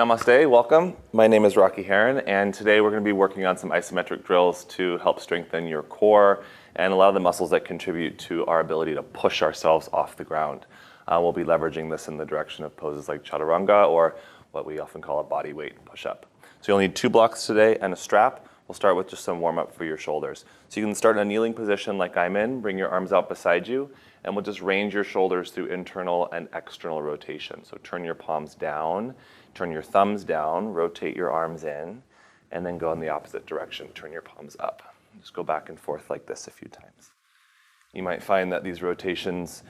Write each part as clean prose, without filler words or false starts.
Namaste, welcome. My name is Rocky Heron, and today we're going to be working on some isometric drills to help strengthen your core and a lot of the muscles that contribute to our ability to push ourselves off the ground. We'll be leveraging this in the direction of poses like chaturanga, or what we often call a body weight push-up. So you'll need 2 blocks today and a strap. We'll start with just some warm-up for your shoulders. So you can start in a kneeling position like I'm in, bring your arms out beside you, and we'll just range your shoulders through internal and external rotation. So turn your palms down, turn your thumbs down, rotate your arms in, and then go in the opposite direction. Turn your palms up. Just go back and forth like this a few times. You might find that these rotations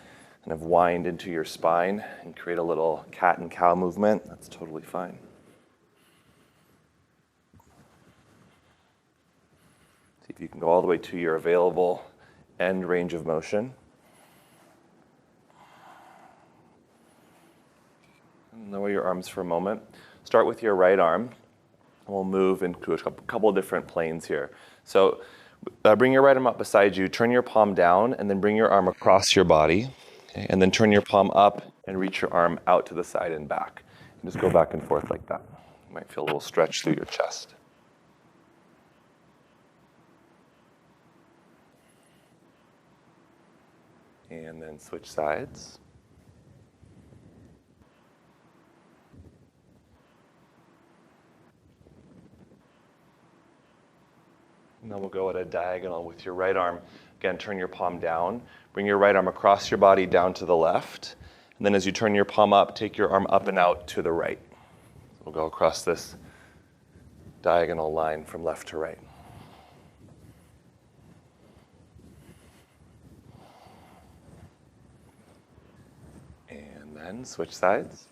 kind of wind into your spine and create a little cat and cow movement. That's totally fine. See if you can go all the way to your available end range of motion. And lower your arms for a moment. Start with your right arm. We'll move into a couple of different planes here. So bring your right arm up beside you, turn your palm down, and then bring your arm across your body. Okay? And then turn your palm up and reach your arm out to the side and back. And just go back and forth like that. You might feel a little stretch through your chest. And then switch sides. And then we'll go at a diagonal with your right arm. Again, turn your palm down. Bring your right arm across your body down to the left. And then as you turn your palm up, take your arm up and out to the right. We'll go across this diagonal line from left to right. And then switch sides.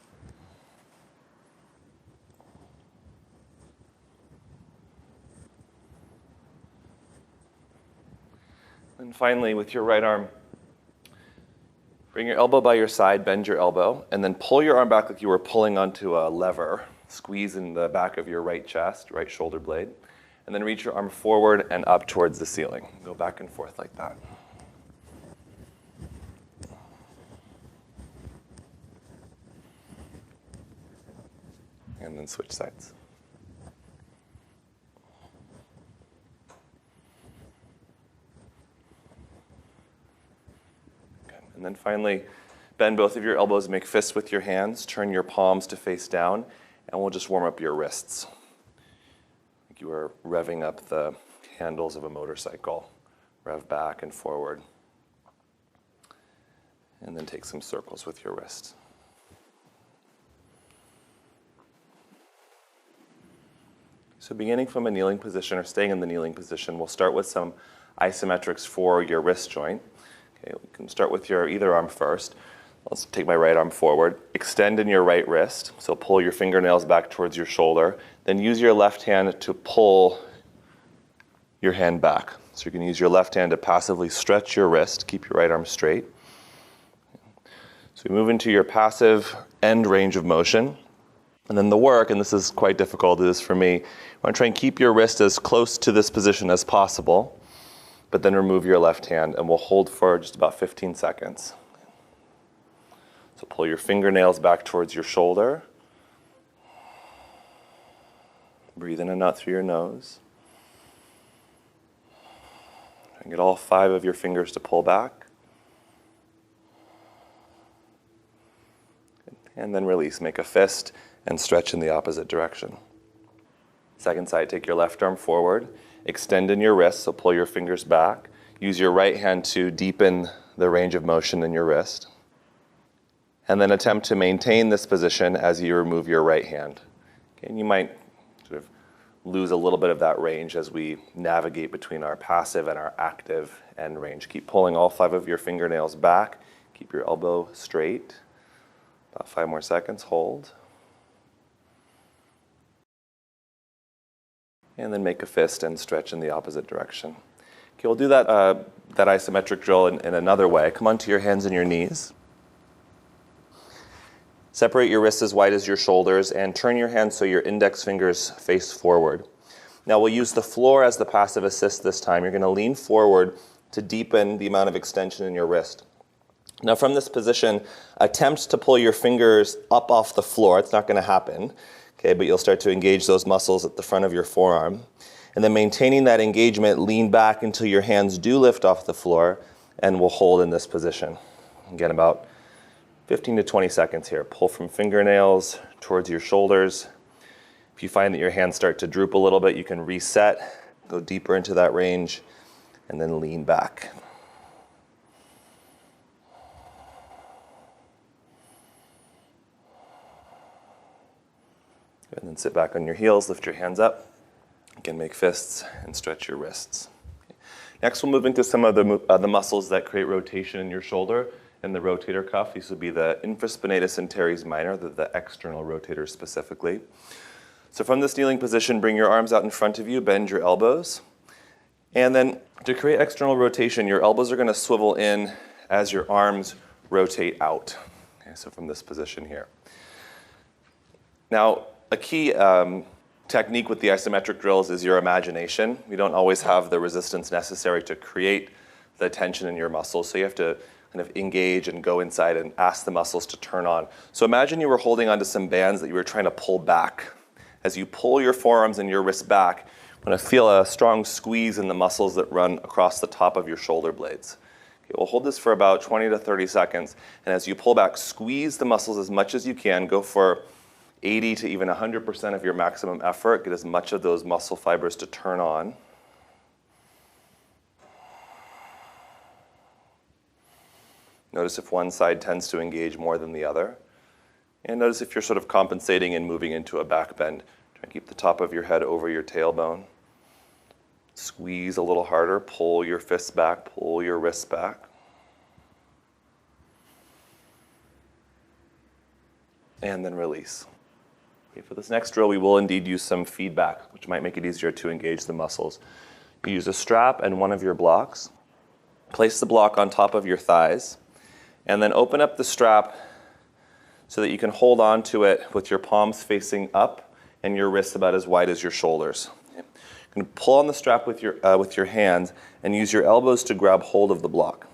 And finally, with your right arm, bring your elbow by your side, bend your elbow, and then pull your arm back like you were pulling onto a lever. Squeeze in the back of your right chest, right shoulder blade, and then reach your arm forward and up towards the ceiling. Go back and forth like that. And then switch sides. And then finally, bend both of your elbows, make fists with your hands, turn your palms to face down, and we'll just warm up your wrists. Like you are revving up the handles of a motorcycle. Rev back and forward. And then take some circles with your wrists. So beginning from a kneeling position or staying in the kneeling position, we'll start with some isometrics for your wrist joint. Okay, we can start with your either arm first. Let's take my right arm forward. Extend in your right wrist. So pull your fingernails back towards your shoulder. Then use your left hand to pull your hand back. So you can use your left hand to passively stretch your wrist. Keep your right arm straight. So we move into your passive end range of motion. And then the work, and this is quite difficult, it is for me, you want to try and keep your wrist as close to this position as possible. But then remove your left hand, and we'll hold for just about 15 seconds. So pull your fingernails back towards your shoulder. Breathe in and out through your nose. And get all 5 of your fingers to pull back. And then release. Make a fist and stretch in the opposite direction. Second side, take your left arm forward. Extend in your wrist, so pull your fingers back. Use your right hand to deepen the range of motion in your wrist. And then attempt to maintain this position as you remove your right hand. Okay, and you might sort of lose a little bit of that range as we navigate between our passive and our active end range. Keep pulling all 5 of your fingernails back. Keep your elbow straight. About 5 more seconds, hold. And then make a fist and stretch in the opposite direction. Okay, we'll do that isometric drill in another way. Come onto your hands and your knees. Separate your wrists as wide as your shoulders and turn your hands so your index fingers face forward. Now we'll use the floor as the passive assist this time. You're going to lean forward to deepen the amount of extension in your wrist. Now from this position, attempt to pull your fingers up off the floor. It's not going to happen. Okay, but you'll start to engage those muscles at the front of your forearm. And then maintaining that engagement, lean back until your hands do lift off the floor, and we'll hold in this position. Again, about 15 to 20 seconds here. Pull from fingernails towards your shoulders. If you find that your hands start to droop a little bit, you can reset, go deeper into that range, and then lean back. And then sit back on your heels, lift your hands up. Again, make fists and stretch your wrists. Next, we'll move into some of the muscles that create rotation in your shoulder and the rotator cuff. These would be the infraspinatus and teres minor, the external rotators specifically. So from this kneeling position, bring your arms out in front of you, bend your elbows. And then to create external rotation, your elbows are going to swivel in as your arms rotate out. Okay, so from this position here. Now, a key technique with the isometric drills is your imagination. We don't always have the resistance necessary to create the tension in your muscles, so you have to kind of engage and go inside and ask the muscles to turn on. So imagine you were holding onto some bands that you were trying to pull back. As you pull your forearms and your wrists back, you're going to feel a strong squeeze in the muscles that run across the top of your shoulder blades. Okay, we'll hold this for about 20 to 30 seconds, and as you pull back, squeeze the muscles as much as you can. Go for 80 to even 100% of your maximum effort. Get as much of those muscle fibers to turn on. Notice if one side tends to engage more than the other. And notice if you're sort of compensating and moving into a back bend. Try and keep the top of your head over your tailbone. Squeeze a little harder. Pull your fists back. Pull your wrists back. And then release. Okay, for this next drill, we will indeed use some feedback, which might make it easier to engage the muscles. You use a strap and one of your blocks. Place the block on top of your thighs. And then open up the strap so that you can hold on to it with your palms facing up and your wrists about as wide as your shoulders. Okay. You're going to pull on the strap with your hands and use your elbows to grab hold of the block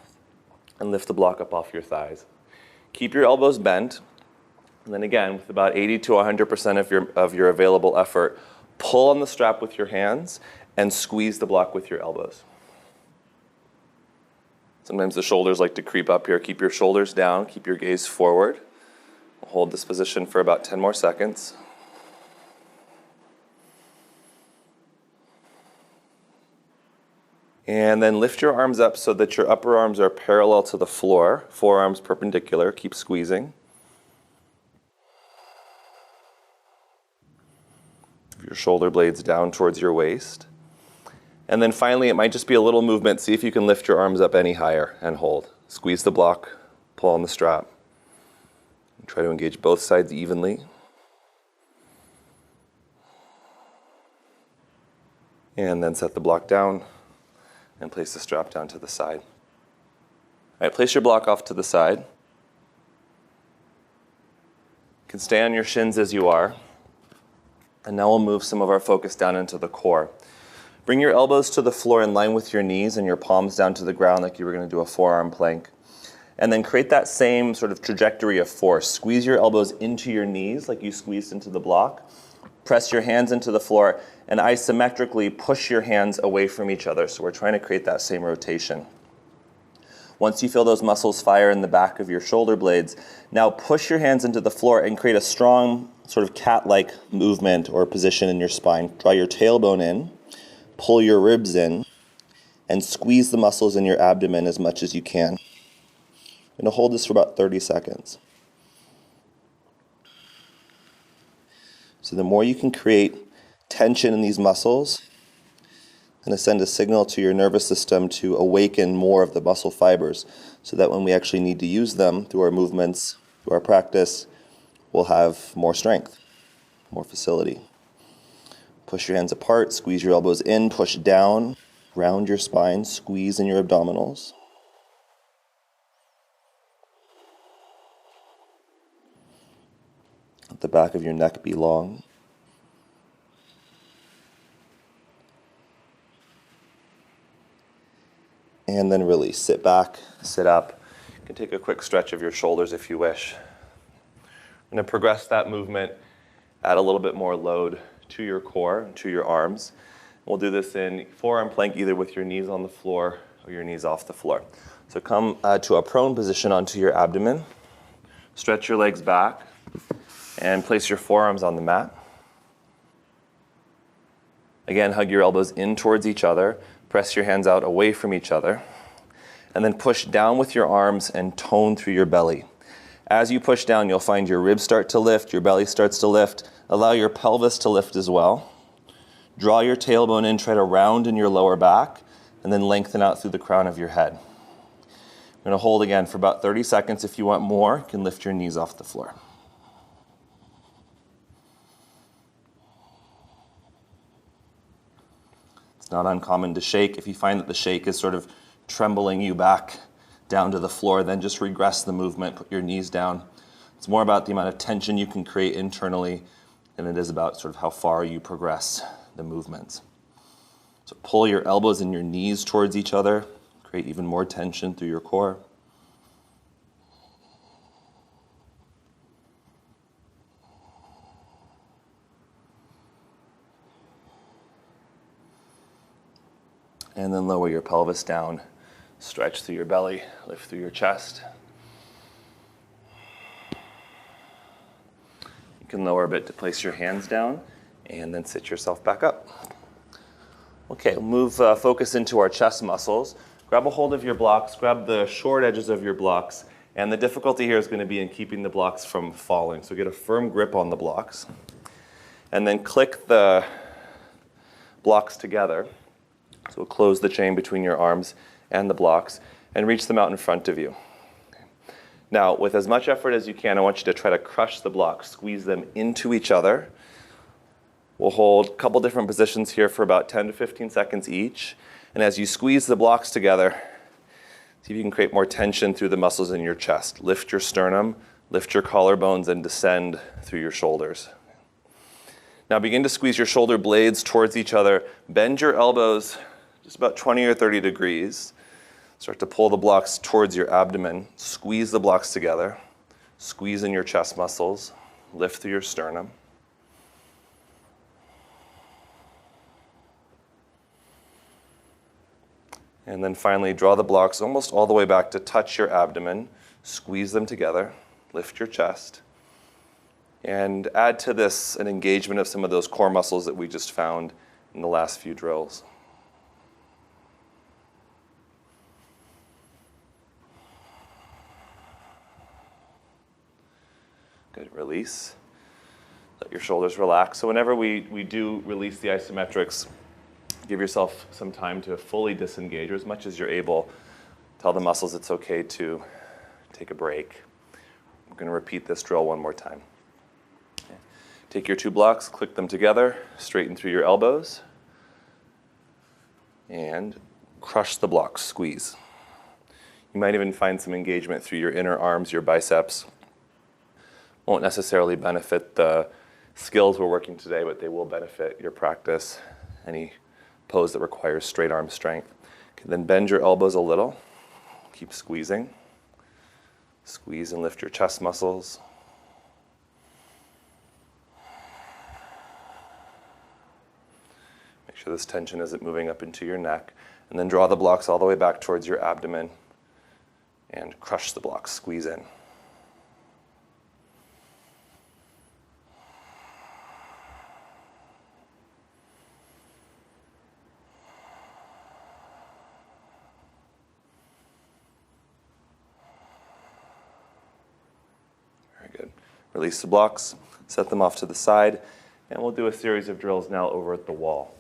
and lift the block up off your thighs. Keep your elbows bent, and then again, with about 80 to 100% of your available effort, pull on the strap with your hands and squeeze the block with your elbows. Sometimes the shoulders like to creep up here. Keep your shoulders down, keep your gaze forward. Hold this position for about 10 more seconds. And then lift your arms up so that your upper arms are parallel to the floor, forearms perpendicular. Keep squeezing. Your shoulder blades down towards your waist. And then finally, it might just be a little movement. See if you can lift your arms up any higher and hold. Squeeze the block, pull on the strap. Try to engage both sides evenly. And then set the block down and place the strap down to the side. All right, place your block off to the side. You can stay on your shins as you are. And now we'll move some of our focus down into the core. Bring your elbows to the floor in line with your knees and your palms down to the ground like you were going to do a forearm plank. And then create that same sort of trajectory of force. Squeeze your elbows into your knees like you squeezed into the block. Press your hands into the floor and isometrically push your hands away from each other. So we're trying to create that same rotation. Once you feel those muscles fire in the back of your shoulder blades, now push your hands into the floor and create a strong sort of cat-like movement or position in your spine. Draw your tailbone in, pull your ribs in, and squeeze the muscles in your abdomen as much as you can. I'm going to hold this for about 30 seconds. So the more you can create tension in these muscles, it's going to send a signal to your nervous system to awaken more of the muscle fibers so that when we actually need to use them through our movements, through our practice, we'll have more strength, more facility. Push your hands apart, squeeze your elbows in, push down, round your spine, squeeze in your abdominals. Let the back of your neck be long. And then release. Sit back, sit up. You can take a quick stretch of your shoulders if you wish. I'm going to progress that movement add a little bit more load to your core, to your arms. We'll do this in forearm plank, either with your knees on the floor or your knees off the floor. So come to a prone position onto your abdomen. Stretch your legs back and place your forearms on the mat. Again, hug your elbows in towards each other. Press your hands out away from each other. And then push down with your arms and tone through your belly. As you push down, you'll find your ribs start to lift, your belly starts to lift. Allow your pelvis to lift as well. Draw your tailbone in, try to round in your lower back, and then lengthen out through the crown of your head. I'm going to hold again for about 30 seconds. If you want more, you can lift your knees off the floor. It's not uncommon to shake. If you find that the shake is sort of trembling you back down to the floor, then just regress the movement, put your knees down. It's more about the amount of tension you can create internally than it is about sort of how far you progress the movements. So pull your elbows and your knees towards each other, create even more tension through your core. And then lower your pelvis down, stretch through your belly, lift through your chest. You can lower a bit to place your hands down and then sit yourself back up. Okay, we'll move focus into our chest muscles. Grab a hold of your blocks, grab the short edges of your blocks, and the difficulty here is going to be in keeping the blocks from falling. So get a firm grip on the blocks, and then click the blocks together. So close the chain between your arms and the blocks, and reach them out in front of you. Now, with as much effort as you can, I want you to try to crush the blocks, squeeze them into each other. We'll hold a couple different positions here for about 10 to 15 seconds each. And as you squeeze the blocks together, see if you can create more tension through the muscles in your chest. Lift your sternum, lift your collarbones, and descend through your shoulders. Now begin to squeeze your shoulder blades towards each other. Bend your elbows just about 20 or 30 degrees. Start to pull the blocks towards your abdomen. Squeeze the blocks together. Squeeze in your chest muscles. Lift through your sternum. And then finally, draw the blocks almost all the way back to touch your abdomen. Squeeze them together. Lift your chest. And add to this an engagement of some of those core muscles that we just found in the last few drills. Good, release. Let your shoulders relax. So whenever we do release the isometrics, give yourself some time to fully disengage, or as much as you're able. Tell the muscles it's okay to take a break. We're going to repeat this drill one more time. Okay. Take your two blocks, click them together, straighten through your elbows, and crush the blocks, squeeze. You might even find some engagement through your inner arms, your biceps. Won't necessarily benefit the skills we're working today, but they will benefit your practice, any pose that requires straight arm strength. Okay, then bend your elbows a little. Keep squeezing. Squeeze and lift your chest muscles. Make sure this tension isn't moving up into your neck. And then draw the blocks all the way back towards your abdomen and crush the blocks. Squeeze in. Good. Release the blocks, set them off to the side, and we'll do a series of drills now over at the wall.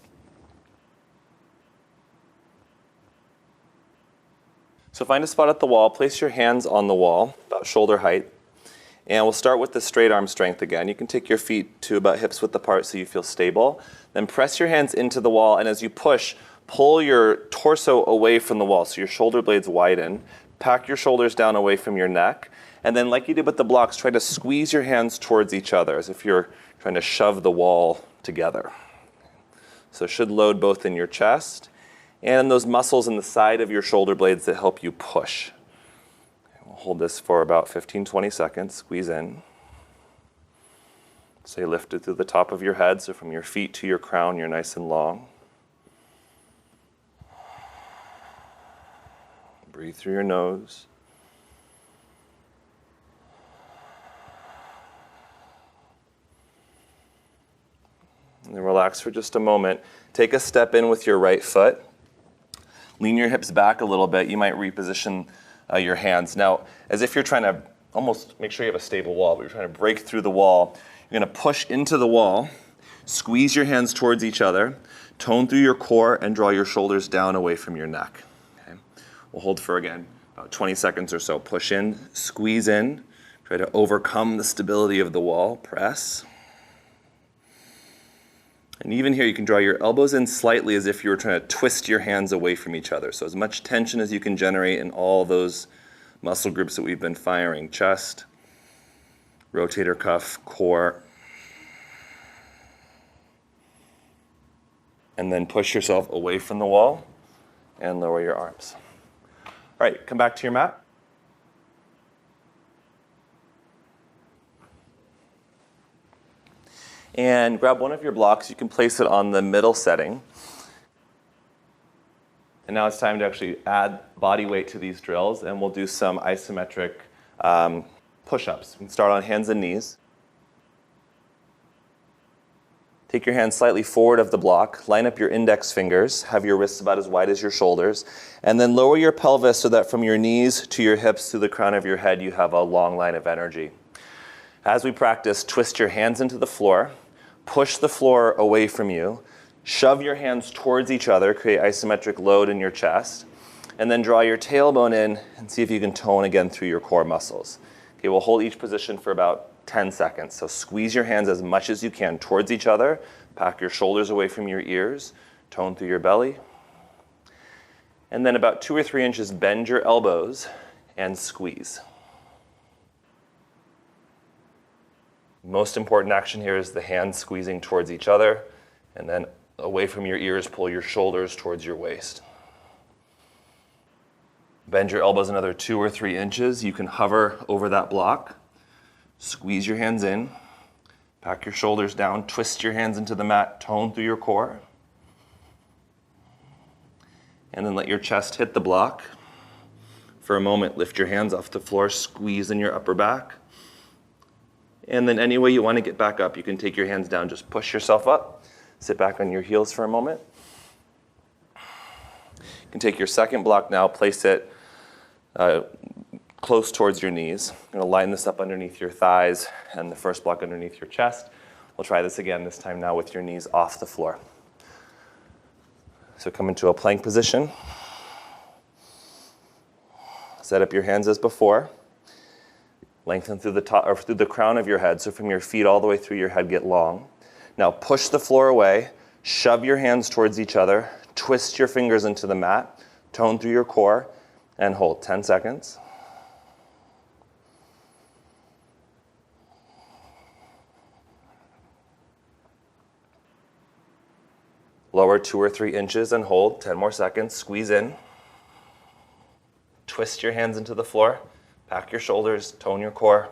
So find a spot at the wall, place your hands on the wall, about shoulder height, and we'll start with the straight arm strength again. You can take your feet to about hips width apart so you feel stable. Then press your hands into the wall, and as you push, pull your torso away from the wall so your shoulder blades widen. Pack your shoulders down away from your neck. And then like you did with the blocks, try to squeeze your hands towards each other as if you're trying to shove the wall together. So it should load both in your chest and those muscles in the side of your shoulder blades that help you push. We'll hold this for about 15-20 seconds. Squeeze in. Stay lifted through the top of your head, so from your feet to your crown, you're nice and long. Breathe through your nose. And then relax for just a moment. Take a step in with your right foot. Lean your hips back a little bit. You might reposition your hands. Now, as if you're trying to almost make sure you have a stable wall, but you're trying to break through the wall. You're going to push into the wall, squeeze your hands towards each other, tone through your core, and draw your shoulders down away from your neck. Okay? We'll hold for, again, about 20 seconds or so. Push in, squeeze in, try to overcome the stability of the wall, press. And even here, you can draw your elbows in slightly as if you were trying to twist your hands away from each other. So as much tension as you can generate in all those muscle groups that we've been firing. Chest, rotator cuff, core. And then push yourself away from the wall and lower your arms. All right, come back to your mat. And grab one of your blocks. You can place it on the middle setting. And now it's time to actually add body weight to these drills, and we'll do some isometric push-ups. We can start on hands and knees. Take your hands slightly forward of the block. Line up your index fingers. Have your wrists about as wide as your shoulders. And then lower your pelvis so that from your knees to your hips to the crown of your head, you have a long line of energy. As we practice, twist your hands into the floor. Push the floor away from you. Shove your hands towards each other, create isometric load in your chest, and then draw your tailbone in and see if you can tone again through your core muscles. Okay, we'll hold each position for about 10 seconds. So squeeze your hands as much as you can towards each other, pack your shoulders away from your ears, tone through your belly, and then about 2 or 3 inches bend your elbows and squeeze. Most important action here is the hands squeezing towards each other, and then away from your ears, pull your shoulders towards your waist. Bend your elbows another 2 or 3 inches. You can hover over that block. Squeeze your hands in. Pack your shoulders down. Twist your hands into the mat. Tone through your core. And then let your chest hit the block. For a moment, lift your hands off the floor. Squeeze in your upper back. And then any way you want to get back up, you can take your hands down. Just push yourself up. Sit back on your heels for a moment. You can take your second block now, place it close towards your knees. You're going to line this up underneath your thighs and the first block underneath your chest. We'll try this again, this time now with your knees off the floor. So come into a plank position. Set up your hands as before. Lengthen through the top or through the crown of your head, so from your feet all the way through your head, get long. Now push the floor away, shove your hands towards each other, twist your fingers into the mat, tone through your core, and hold 10 seconds. Lower 2 or 3 inches and hold 10 more seconds. Squeeze in. Twist your hands into the floor. Pack your shoulders, tone your core.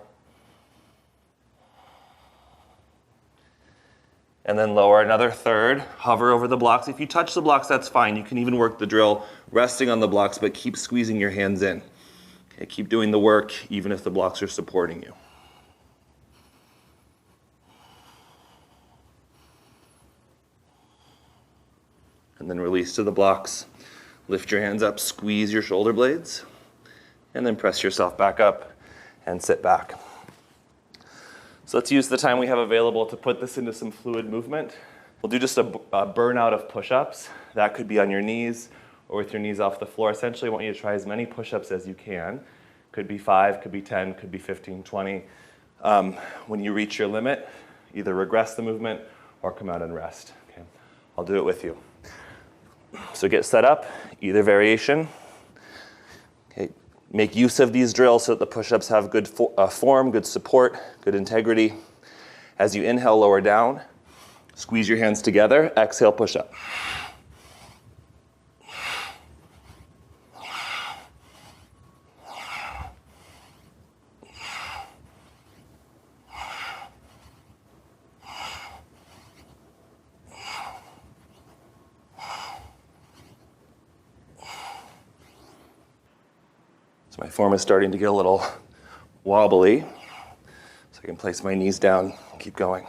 And then lower another third. Hover over the blocks. If you touch the blocks, that's fine. You can even work the drill resting on the blocks, but keep squeezing your hands in. Okay, keep doing the work even if the blocks are supporting you. And then release to the blocks. Lift your hands up, squeeze your shoulder blades, and then press yourself back up and sit back. So let's use the time we have available to put this into some fluid movement. We'll do just a burnout of push-ups. That could be on your knees or with your knees off the floor. Essentially, I want you to try as many push-ups as you can. Could be 5, could be 10, could be 15, 20. When you reach your limit, either regress the movement or come out and rest. Okay? I'll do it with you. So get set up, either variation. Okay. Make use of these drills so that the push-ups have good form, good support, good integrity. As you inhale, lower down. Squeeze your hands together. Exhale, push up. So my form is starting to get a little wobbly, so I can place my knees down and keep going.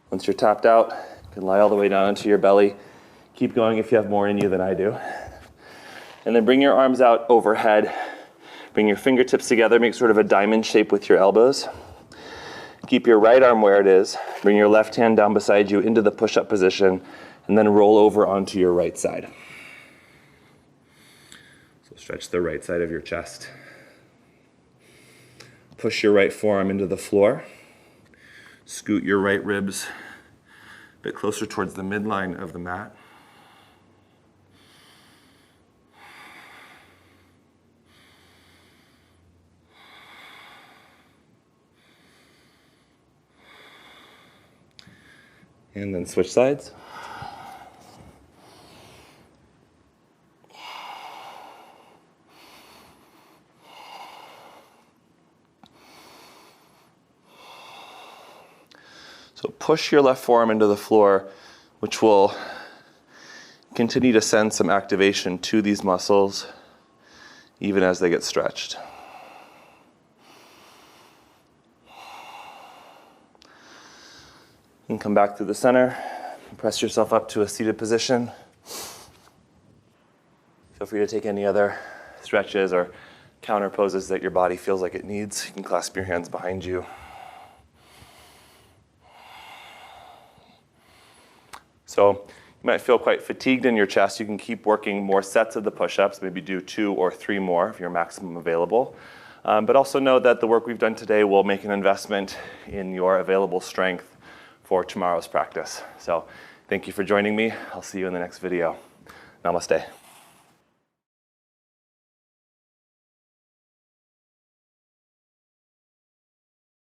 Once you're tapped out, you can lie all the way down into your belly. Keep going if you have more in you than I do. And then bring your arms out overhead. Bring your fingertips together, make sort of a diamond shape with your elbows. Keep your right arm where it is. Bring your left hand down beside you into the push-up position, and then roll over onto your right side. So stretch the right side of your chest. Push your right forearm into the floor. Scoot your right ribs a bit closer towards the midline of the mat. And then switch sides. So push your left forearm into the floor, which will continue to send some activation to these muscles, even as they get stretched. And come back to the center. Press yourself up to a seated position. Feel free to take any other stretches or counter poses that your body feels like it needs. You can clasp your hands behind you. So you might feel quite fatigued in your chest. You can keep working more sets of the push-ups, maybe do 2 or 3 more if your maximum available. But also know that the work we've done today will make an investment in your available strength for tomorrow's practice. So thank you for joining me. I'll see you in the next video. Namaste.